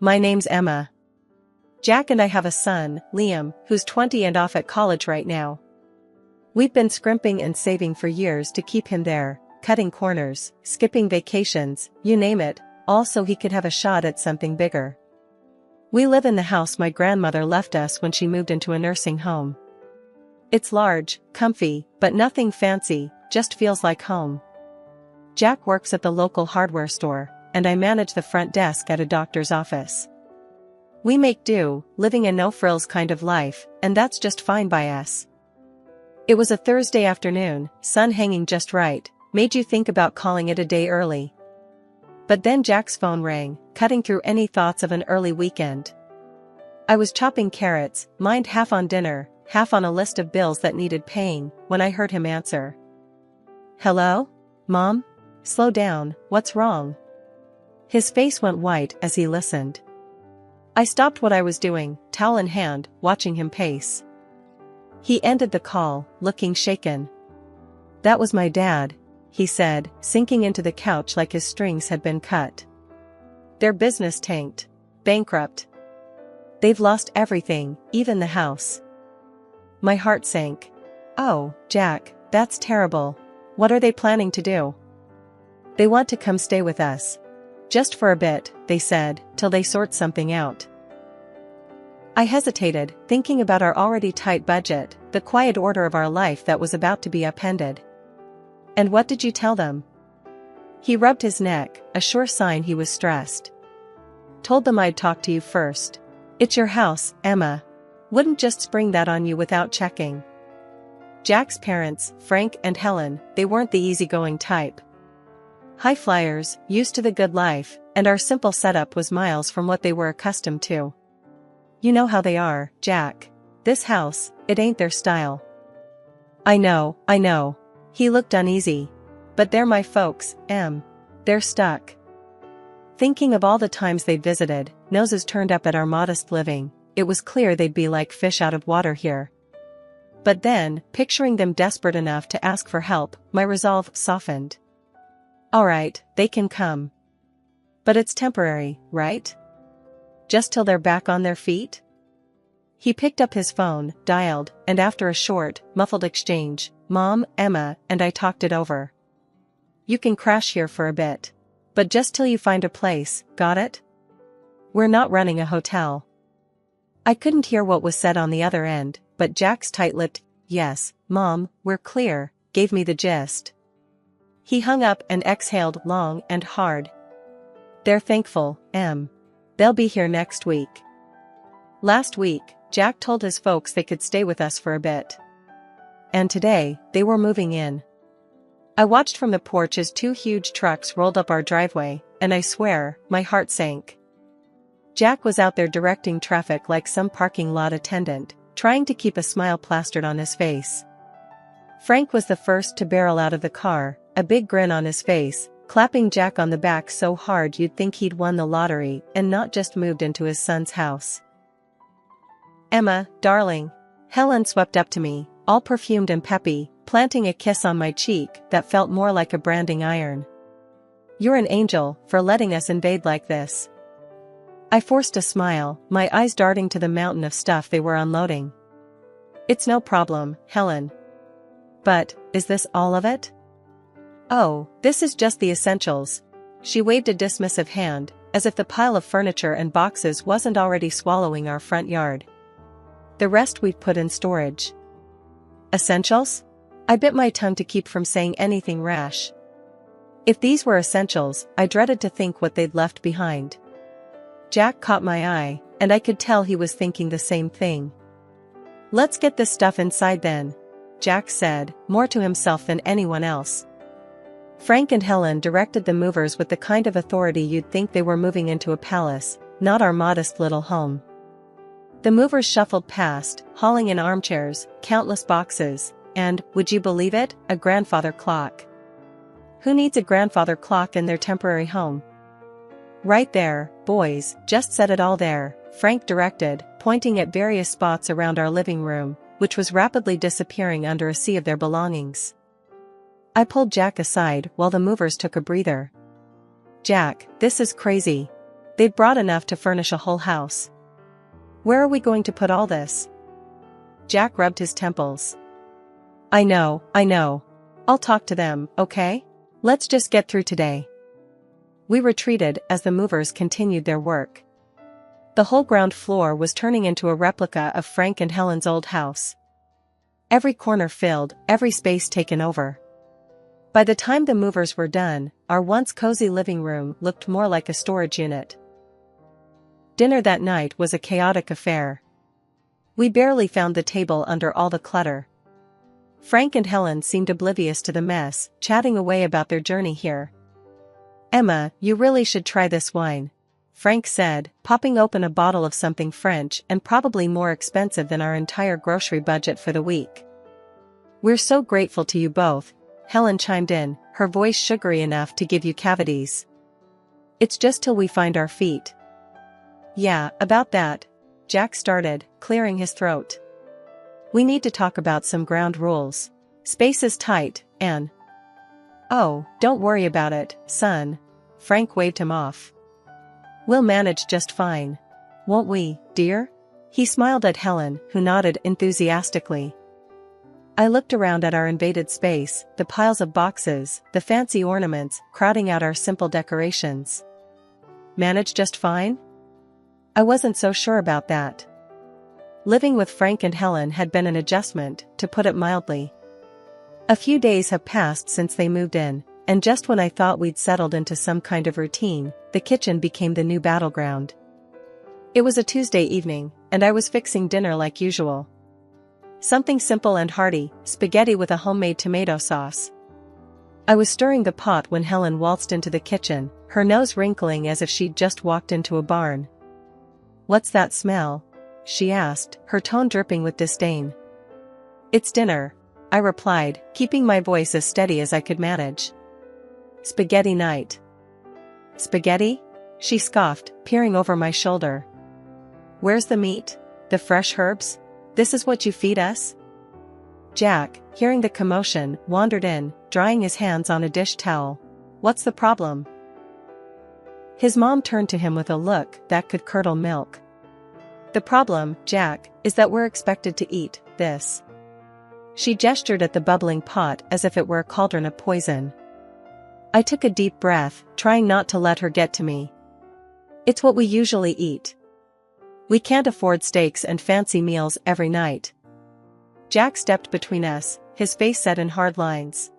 My name's Emma. Jack and I have a son, Liam, who's 20 and off at college right now. We've been scrimping and saving for years to keep him there, cutting corners, skipping vacations, you name it, all so he could have a shot at something bigger. We live in the house my grandmother left us when she moved into a nursing home. It's large, comfy, but nothing fancy, just feels like home. Jack works at the local hardware store, and I manage the front desk at a doctor's office. We make do, living a no-frills kind of life, and that's just fine by us. It was a Thursday afternoon, sun hanging just right, made you think about calling it a day early. But then Jack's phone rang, cutting through any thoughts of an early weekend. I was chopping carrots, mind half on dinner, half on a list of bills that needed paying, when I heard him answer. Hello? Mom? Slow down, what's wrong? His face went white as he listened. I stopped what I was doing, towel in hand, watching him pace. He ended the call, looking shaken. That was my dad, he said, sinking into the couch like his strings had been cut. Their business tanked. Bankrupt. They've lost everything, even the house. My heart sank. Oh, Jack, that's terrible. What are they planning to do? They want to come stay with us. Just for a bit, they said, till they sort something out. I hesitated, thinking about our already tight budget, the quiet order of our life that was about to be upended. And what did you tell them? He rubbed his neck, a sure sign he was stressed. Told them I'd talk to you first. It's your house, Emma. Wouldn't just spring that on you without checking. Jack's parents, Frank and Helen, they weren't the easygoing type. High flyers, used to the good life, and our simple setup was miles from what they were accustomed to. You know how they are, Jack. This house, it ain't their style. I know. He looked uneasy. But they're my folks, Em. They're stuck. Thinking of all the times they'd visited, noses turned up at our modest living, it was clear they'd be like fish out of water here. But then, picturing them desperate enough to ask for help, my resolve softened. All right, they can come. But it's temporary, right? Just till they're back on their feet? He picked up his phone, dialed, and after a short, muffled exchange, Mom, Emma, and I talked it over. You can crash here for a bit. But just till you find a place, got it? We're not running a hotel. I couldn't hear what was said on the other end, but Jack's tight-lipped, yes, Mom, we're clear, gave me the gist. He hung up and exhaled long and hard. They're thankful, Em. They'll be here next week. Last week, Jack told his folks they could stay with us for a bit. And today, they were moving in. I watched from the porch as 2 huge trucks rolled up our driveway, and I swear, my heart sank. Jack was out there directing traffic like some parking lot attendant, trying to keep a smile plastered on his face. Frank was the first to barrel out of the car, a big grin on his face, clapping Jack on the back so hard you'd think he'd won the lottery and not just moved into his son's house. Emma, darling. Helen swept up to me, all perfumed and peppy, planting a kiss on my cheek that felt more like a branding iron. You're an angel for letting us invade like this. I forced a smile, my eyes darting to the mountain of stuff they were unloading. It's no problem, Helen. But, is this all of it? Oh, this is just the essentials. She waved a dismissive hand, as if the pile of furniture and boxes wasn't already swallowing our front yard. The rest we've put in storage. Essentials? I bit my tongue to keep from saying anything rash. If these were essentials, I dreaded to think what they'd left behind. Jack caught my eye, and I could tell he was thinking the same thing. Let's get this stuff inside then, Jack said, more to himself than anyone else. Frank and Helen directed the movers with the kind of authority you'd think they were moving into a palace, not our modest little home. The movers shuffled past, hauling in armchairs, countless boxes, and, would you believe it, a grandfather clock. Who needs a grandfather clock in their temporary home? Right there, boys, just set it all there, Frank directed, pointing at various spots around our living room, which was rapidly disappearing under a sea of their belongings. I pulled Jack aside while the movers took a breather. Jack, this is crazy. They'd brought enough to furnish a whole house. Where are we going to put all this? Jack rubbed his temples. I know. I'll talk to them, okay? Let's just get through today. We retreated as the movers continued their work. The whole ground floor was turning into a replica of Frank and Helen's old house. Every corner filled, every space taken over. By the time the movers were done, our once cozy living room looked more like a storage unit. Dinner that night was a chaotic affair. We barely found the table under all the clutter. Frank and Helen seemed oblivious to the mess, chatting away about their journey here. Emma, you really should try this wine, Frank said, popping open a bottle of something French and probably more expensive than our entire grocery budget for the week. We're so grateful to you both, Helen chimed in, her voice sugary enough to give you cavities. It's just till we find our feet. Yeah, about that, Jack started, clearing his throat. We need to talk about some ground rules. Space is tight, and... Oh, don't worry about it, son. Frank waved him off. We'll manage just fine. Won't we, dear? He smiled at Helen, who nodded enthusiastically. I looked around at our invaded space, the piles of boxes, the fancy ornaments, crowding out our simple decorations. Manage just fine? I wasn't so sure about that. Living with Frank and Helen had been an adjustment, to put it mildly. A few days have passed since they moved in, and just when I thought we'd settled into some kind of routine, the kitchen became the new battleground. It was a Tuesday evening, and I was fixing dinner like usual. Something simple and hearty, spaghetti with a homemade tomato sauce. I was stirring the pot when Helen waltzed into the kitchen, her nose wrinkling as if she'd just walked into a barn. What's that smell? She asked, her tone dripping with disdain. It's dinner, I replied, keeping my voice as steady as I could manage. Spaghetti night. Spaghetti? She scoffed, peering over my shoulder. Where's the meat? The fresh herbs? This is what you feed us? Jack, hearing the commotion, wandered in, drying his hands on a dish towel. What's the problem? His mom turned to him with a look that could curdle milk. The problem, Jack, is that we're expected to eat this. She gestured at the bubbling pot as if it were a cauldron of poison. I took a deep breath, trying not to let her get to me. It's what we usually eat. We can't afford steaks and fancy meals every night. Jack stepped between us, his face set in hard lines.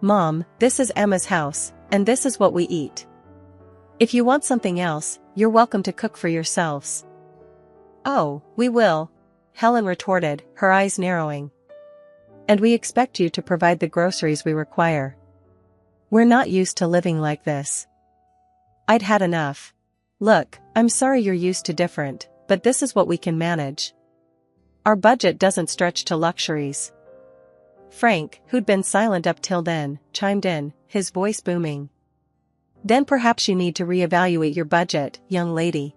Mom, this is Emma's house, and this is what we eat. If you want something else, you're welcome to cook for yourselves. Oh, we will, Helen retorted, her eyes narrowing. And we expect you to provide the groceries we require. We're not used to living like this. I'd had enough. Look, I'm sorry you're used to different, but this is what we can manage. Our budget doesn't stretch to luxuries. Frank, who'd been silent up till then, chimed in, his voice booming. Then perhaps you need to reevaluate your budget, young lady.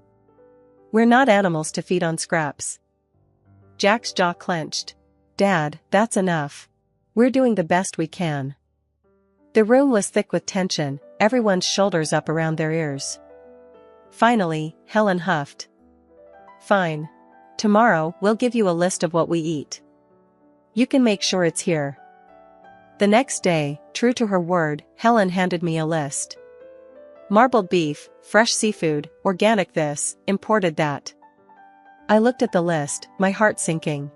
We're not animals to feed on scraps. Jack's jaw clenched. Dad, that's enough. We're doing the best we can. The room was thick with tension, everyone's shoulders up around their ears. Finally, Helen huffed. Fine. Tomorrow, we'll give you a list of what we eat. You can make sure it's here. The next day, true to her word, Helen handed me a list. Marbled beef, fresh seafood, organic this, imported that. I looked at the list, my heart sinking.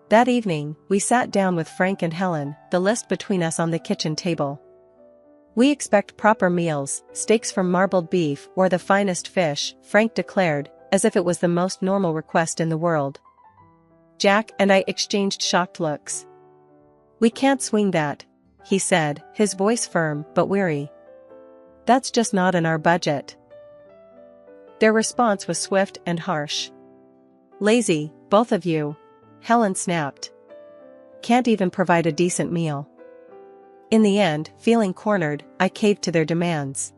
That evening, we sat down with Frank and Helen, the list between us on the kitchen table. We expect proper meals, steaks from marbled beef or the finest fish, Frank declared, as if it was the most normal request in the world. Jack and I exchanged shocked looks. We can't swing that, he said, his voice firm but weary. That's just not in our budget. Their response was swift and harsh. Lazy, both of you, Helen snapped. Can't even provide a decent meal. In the end, feeling cornered, I caved to their demands.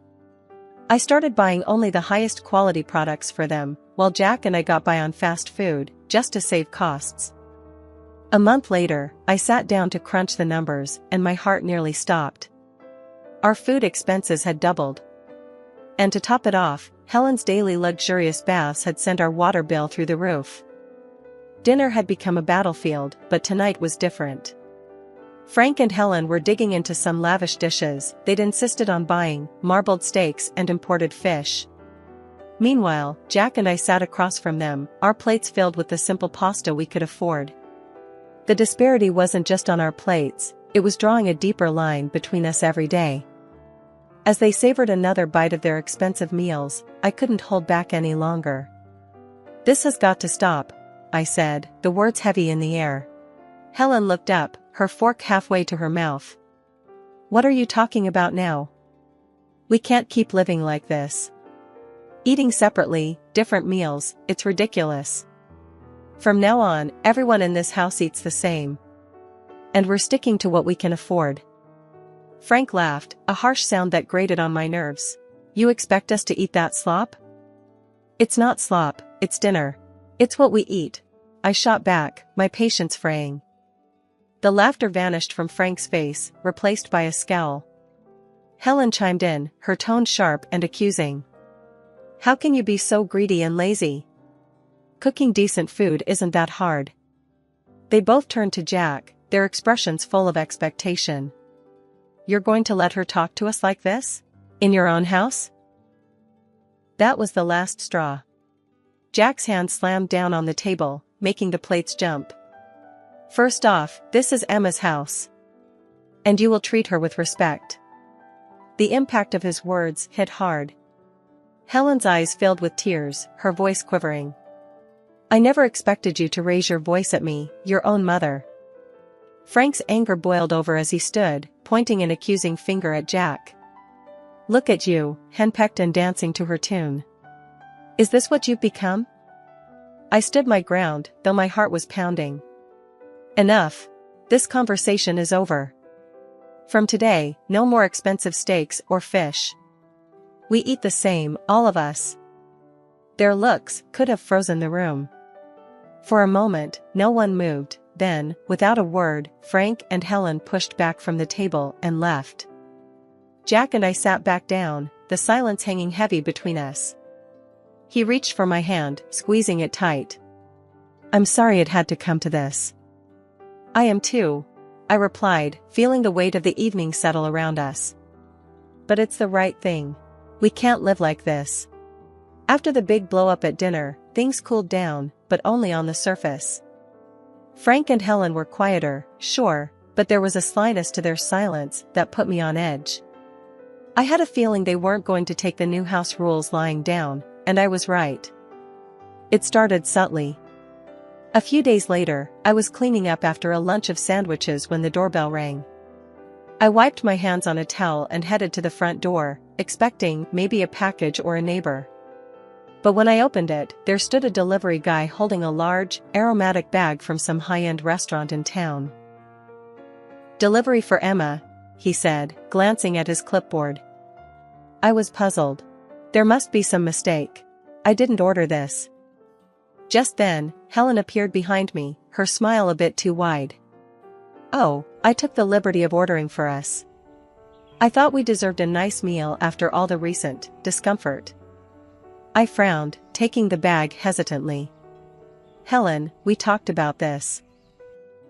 I started buying only the highest quality products for them, while Jack and I got by on fast food, just to save costs. A month later, I sat down to crunch the numbers, and my heart nearly stopped. Our food expenses had doubled. And to top it off, Helen's daily luxurious baths had sent our water bill through the roof. Dinner had become a battlefield, but tonight was different. Frank and Helen were digging into some lavish dishes they'd insisted on buying, marbled steaks and imported fish. Meanwhile, Jack and I sat across from them, our plates filled with the simple pasta we could afford. The disparity wasn't just on our plates, it was drawing a deeper line between us every day. As they savored another bite of their expensive meals, I couldn't hold back any longer. "This has got to stop," I said, the words heavy in the air. Helen looked up, her fork halfway to her mouth. "What are you talking about now? We can't keep living like this. Eating separately, different meals, it's ridiculous. From now on, everyone in this house eats the same. And we're sticking to what we can afford." Frank laughed, a harsh sound that grated on my nerves. "You expect us to eat that slop?" "It's not slop, it's dinner. It's what we eat," I shot back, my patience fraying. The laughter vanished from Frank's face, replaced by a scowl. Helen chimed in, her tone sharp and accusing. "How can you be so greedy and lazy? Cooking decent food isn't that hard." They both turned to Jack, their expressions full of expectation. "You're going to let her talk to us like this? In your own house?" That was the last straw. Jack's hand slammed down on the table, making the plates jump. "First off, this is Emma's house. And you will treat her with respect." The impact of his words hit hard. Helen's eyes filled with tears, her voice quivering. "I never expected you to raise your voice at me, your own mother." Frank's anger boiled over as he stood, pointing an accusing finger at Jack. "Look at you, henpecked and dancing to her tune. Is this what you've become?" I stood my ground, though my heart was pounding. "Enough. This conversation is over. From today, no more expensive steaks or fish. We eat the same, all of us." Their looks could have frozen the room. For a moment, no one moved, then, without a word, Frank and Helen pushed back from the table and left. Jack and I sat back down, the silence hanging heavy between us. He reached for my hand, squeezing it tight. "I'm sorry it had to come to this." "I am too," I replied, feeling the weight of the evening settle around us. "But it's the right thing. We can't live like this." After the big blow-up at dinner, things cooled down, but only on the surface. Frank and Helen were quieter, sure, but there was a slyness to their silence that put me on edge. I had a feeling they weren't going to take the new house rules lying down, and I was right. It started subtly. A few days later, I was cleaning up after a lunch of sandwiches when the doorbell rang. I wiped my hands on a towel and headed to the front door, expecting maybe a package or a neighbor. But when I opened it, there stood a delivery guy holding a large, aromatic bag from some high-end restaurant in town. "Delivery for Emma," he said, glancing at his clipboard. I was puzzled. There must be some mistake. I didn't order this. Just then, Helen appeared behind me, her smile a bit too wide. "Oh, I took the liberty of ordering for us. I thought we deserved a nice meal after all the recent discomfort." I frowned, taking the bag hesitantly. "Helen, we talked about this.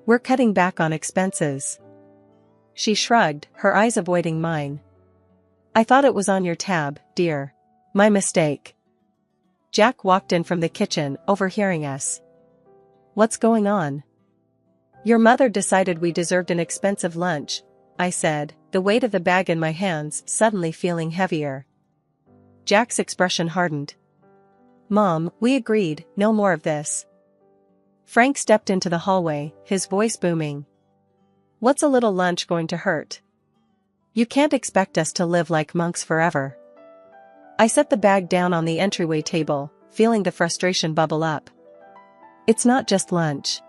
We're cutting back on expenses." She shrugged, her eyes avoiding mine. "I thought it was on your tab, dear. My mistake." Jack walked in from the kitchen, overhearing us. "What's going on?" "Your mother decided we deserved an expensive lunch," I said, the weight of the bag in my hands suddenly feeling heavier. Jack's expression hardened. "Mom, we agreed, no more of this." Frank stepped into the hallway, his voice booming. "What's a little lunch going to hurt? You can't expect us to live like monks forever." I set the bag down on the entryway table, feeling the frustration bubble up. "It's not just lunch.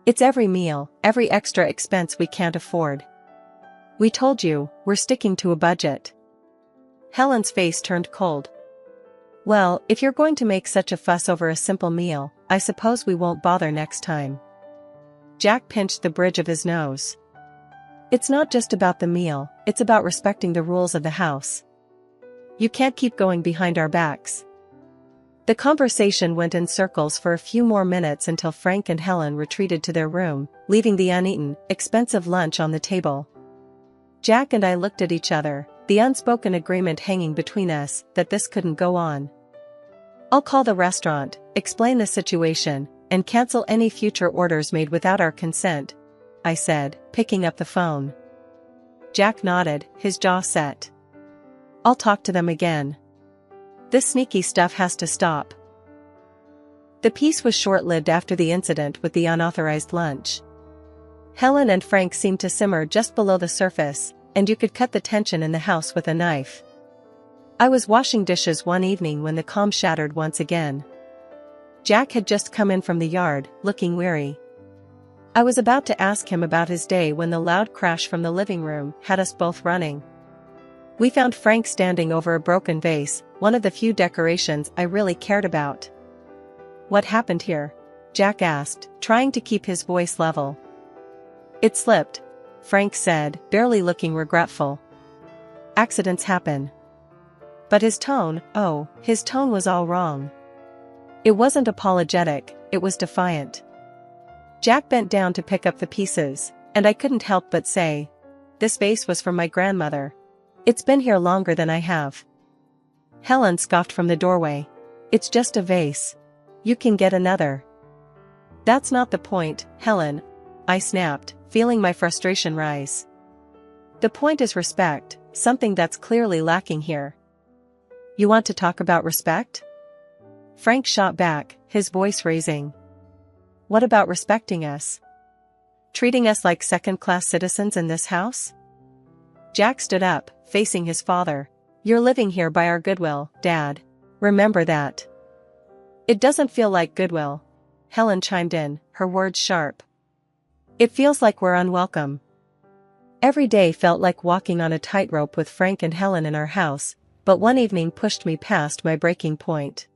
It's every meal, every extra expense we can't afford. We told you, we're sticking to a budget." Helen's face turned cold. "Well, if you're going to make such a fuss over a simple meal, I suppose we won't bother next time." Jack pinched the bridge of his nose. "It's not just about the meal, it's about respecting the rules of the house. You can't keep going behind our backs. The conversation went in circles for a few more minutes until Frank and Helen retreated to their room, leaving the uneaten, expensive lunch on the table. Jack and I looked at each other, the unspoken agreement hanging between us that this couldn't go on. I'll call the restaurant, explain the situation, and cancel any future orders made without our consent, I said, picking up the phone. Jack nodded, his jaw set. I'll talk to them again. This sneaky stuff has to stop. The peace was short-lived after the incident with the unauthorized lunch. Helen and Frank seemed to simmer just below the surface, and you could cut the tension in the house with a knife. I was washing dishes one evening when the calm shattered once again. Jack had just come in from the yard, looking weary. I was about to ask him about his day when the loud crash from the living room had us both running. We found Frank standing over a broken vase, one of the few decorations I really cared about. What happened here? Jack asked, trying to keep his voice level. It slipped, Frank said, barely looking regretful. Accidents happen. But his tone was all wrong. It wasn't apologetic, it was defiant. Jack bent down to pick up the pieces, and I couldn't help but say, this vase was from my grandmother. It's been here longer than I have. Helen scoffed from the doorway. It's just a vase. You can get another. That's not the point, Helen, I snapped, feeling my frustration rise. The point is respect, something that's clearly lacking here. You want to talk about respect? Frank shot back, his voice raising. What about respecting us? Treating us like second-class citizens in this house? Jack stood up, facing his father. You're living here by our goodwill, Dad. Remember that. It doesn't feel like goodwill. Helen chimed in, her words sharp. It feels like we're unwelcome. Every day felt like walking on a tightrope with Frank and Helen in our house, but one evening pushed me past my breaking point.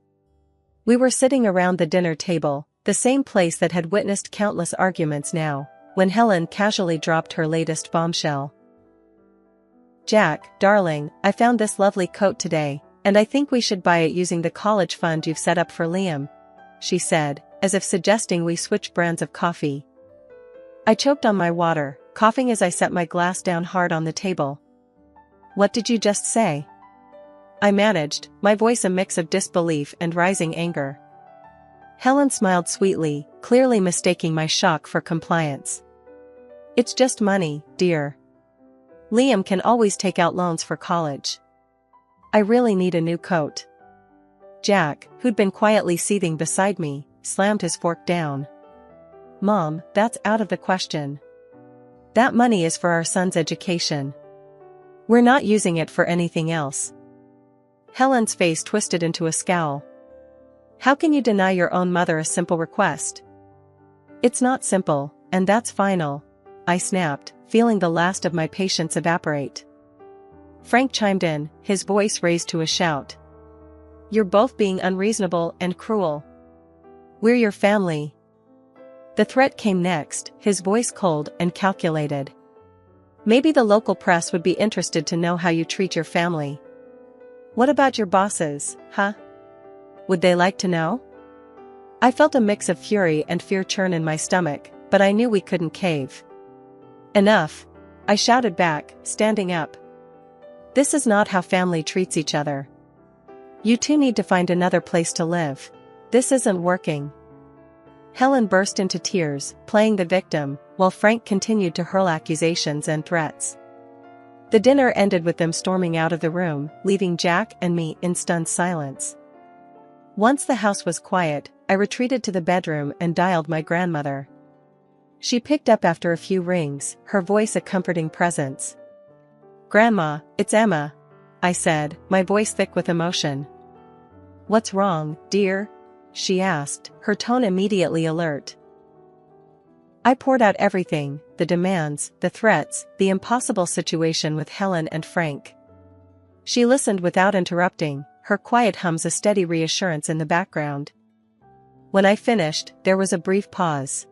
We were sitting around the dinner table, the same place that had witnessed countless arguments now, when Helen casually dropped her latest bombshell. Jack, darling, I found this lovely coat today, and I think we should buy it using the college fund you've set up for Liam, she said, as if suggesting we switch brands of coffee. I choked on my water, coughing as I set my glass down hard on the table. What did you just say? I managed, my voice a mix of disbelief and rising anger. Helen smiled sweetly, clearly mistaking my shock for compliance. It's just money, dear. Liam can always take out loans for college. I really need a new coat. Jack, who'd been quietly seething beside me, slammed his fork down. Mom, that's out of the question. That money is for our son's education. We're not using it for anything else. Helen's face twisted into a scowl. How can you deny your own mother a simple request? It's not simple, and that's final, I snapped, feeling the last of my patience evaporate. Frank chimed in, his voice raised to a shout. You're both being unreasonable and cruel. We're your family. The threat came next, his voice cold and calculated. Maybe the local press would be interested to know how you treat your family. What about your bosses, huh? Would they like to know? I felt a mix of fury and fear churn in my stomach, but I knew we couldn't cave. Enough, I shouted back, standing up. This is not how family treats each other. You two need to find another place to live. This isn't working. Helen burst into tears, playing the victim, while Frank continued to hurl accusations and threats. The dinner ended with them storming out of the room, leaving Jack and me in stunned silence. Once the house was quiet, I retreated to the bedroom and dialed my grandmother. She picked up after a few rings, her voice a comforting presence. Grandma, it's Emma, I said, my voice thick with emotion. What's wrong, dear? She asked, her tone immediately alert. I poured out everything, the demands, the threats, the impossible situation with Helen and Frank. She listened without interrupting, her quiet hums a steady reassurance in the background. When I finished, there was a brief pause.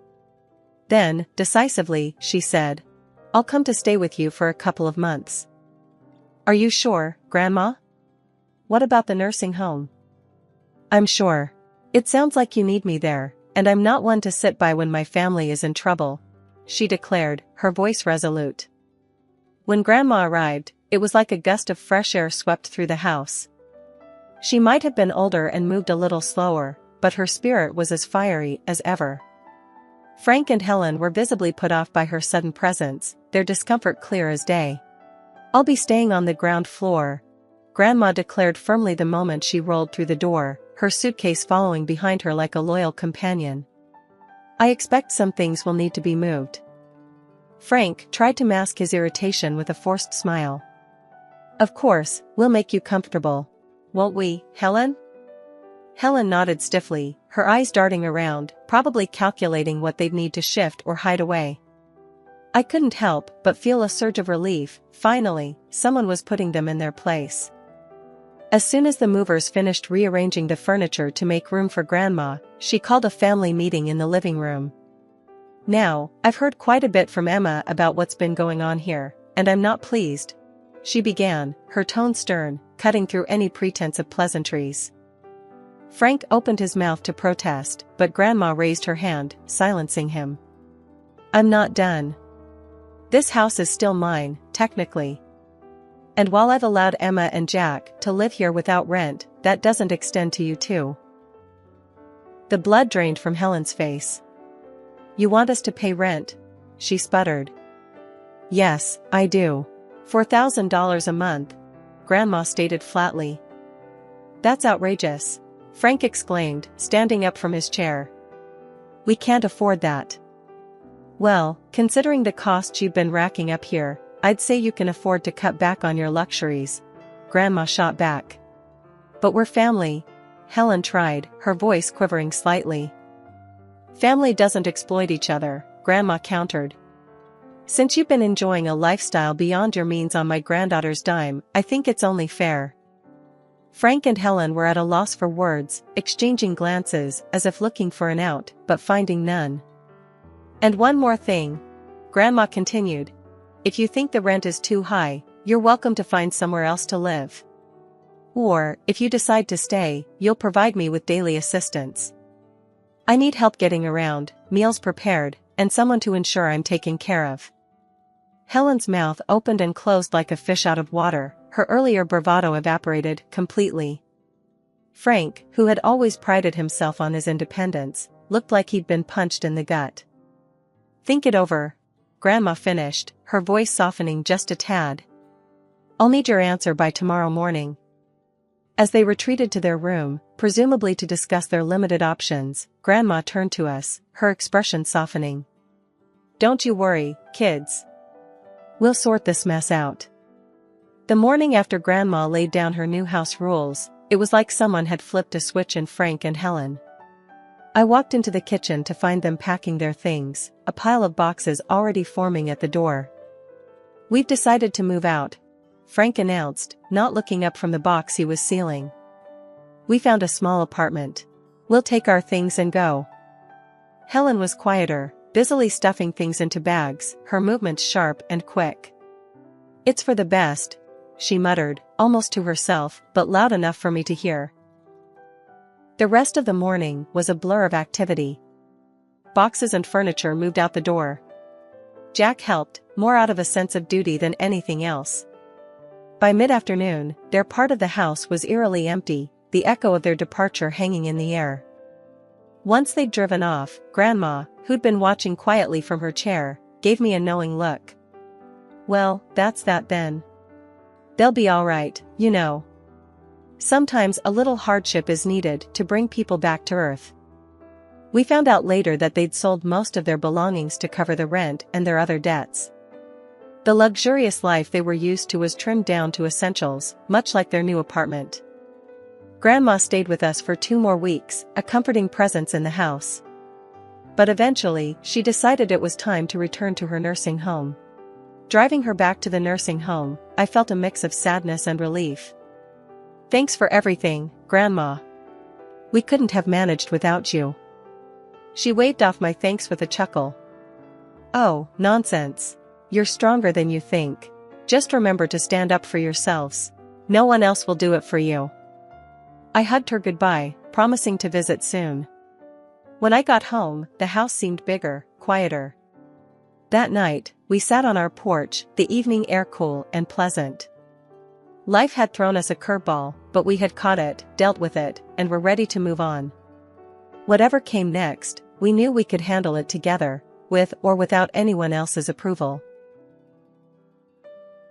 Then, decisively, she said, I'll come to stay with you for a couple of months. Are you sure, Grandma? What about the nursing home? I'm sure. It sounds like you need me there, and I'm not one to sit by when my family is in trouble, she declared, her voice resolute. When Grandma arrived, it was like a gust of fresh air swept through the house. She might have been older and moved a little slower, but her spirit was as fiery as ever. Frank and Helen were visibly put off by her sudden presence, their discomfort clear as day. I'll be staying on the ground floor, Grandma declared firmly the moment she rolled through the door, her suitcase following behind her like a loyal companion. I expect some things will need to be moved. Frank tried to mask his irritation with a forced smile. Of course, we'll make you comfortable. Won't we, Helen? Helen nodded stiffly, her eyes darting around, probably calculating what they'd need to shift or hide away. I couldn't help but feel a surge of relief. Finally, someone was putting them in their place. As soon as the movers finished rearranging the furniture to make room for Grandma, she called a family meeting in the living room. Now, I've heard quite a bit from Emma about what's been going on here, and I'm not pleased, she began, her tone stern, cutting through any pretense of pleasantries. Frank opened his mouth to protest, but Grandma raised her hand, silencing him. I'm not done. This house is still mine, technically. And while I've allowed Emma and Jack to live here without rent, that doesn't extend to you too. The blood drained from Helen's face. You want us to pay rent? She sputtered. Yes, I do. $4,000 a month, Grandma stated flatly. That's outrageous, Frank exclaimed, standing up from his chair. We can't afford that. Well, considering the costs you've been racking up here, I'd say you can afford to cut back on your luxuries, Grandma shot back. But we're family, Helen tried, her voice quivering slightly. Family doesn't exploit each other, Grandma countered. Since you've been enjoying a lifestyle beyond your means on my granddaughter's dime, I think it's only fair. Frank and Helen were at a loss for words, exchanging glances as if looking for an out, but finding none. And one more thing, Grandma continued. If you think the rent is too high, you're welcome to find somewhere else to live. Or, if you decide to stay, you'll provide me with daily assistance. I need help getting around, meals prepared, and someone to ensure I'm taken care of. Helen's mouth opened and closed like a fish out of water, her earlier bravado evaporated completely. Frank, who had always prided himself on his independence, looked like he'd been punched in the gut. Think it over, Grandma finished, her voice softening just a tad. I'll need your answer by tomorrow morning. As they retreated to their room, presumably to discuss their limited options, Grandma turned to us, her expression softening. Don't you worry, kids. We'll sort this mess out. The morning after Grandma laid down her new house rules, it was like someone had flipped a switch in Frank and Helen. I walked into the kitchen to find them packing their things, a pile of boxes already forming at the door. We've decided to move out, Frank announced, not looking up from the box he was sealing. We found a small apartment. We'll take our things and go. Helen was quieter, busily stuffing things into bags, her movements sharp and quick. It's for the best, she muttered, almost to herself, but loud enough for me to hear. The rest of the morning was a blur of activity. Boxes and furniture moved out the door. Jack helped, more out of a sense of duty than anything else. By mid-afternoon, their part of the house was eerily empty, the echo of their departure hanging in the air. Once they'd driven off, Grandma, who'd been watching quietly from her chair, gave me a knowing look. Well, that's that then. They'll be all right, you know. Sometimes a little hardship is needed to bring people back to earth. We found out later that they'd sold most of their belongings to cover the rent and their other debts. The luxurious life they were used to was trimmed down to essentials, much like their new apartment. Grandma stayed with us for 2 more weeks, a comforting presence in the house. But eventually, she decided it was time to return to her nursing home. Driving her back to the nursing home, I felt a mix of sadness and relief. Thanks for everything, Grandma. We couldn't have managed without you. She waved off my thanks with a chuckle. Oh, nonsense. You're stronger than you think. Just remember to stand up for yourselves. No one else will do it for you. I hugged her goodbye, promising to visit soon. When I got home, the house seemed bigger, quieter. That night, we sat on our porch, the evening air cool and pleasant. Life had thrown us a curveball, but we had caught it, dealt with it, and were ready to move on. Whatever came next, we knew we could handle it together, with or without anyone else's approval.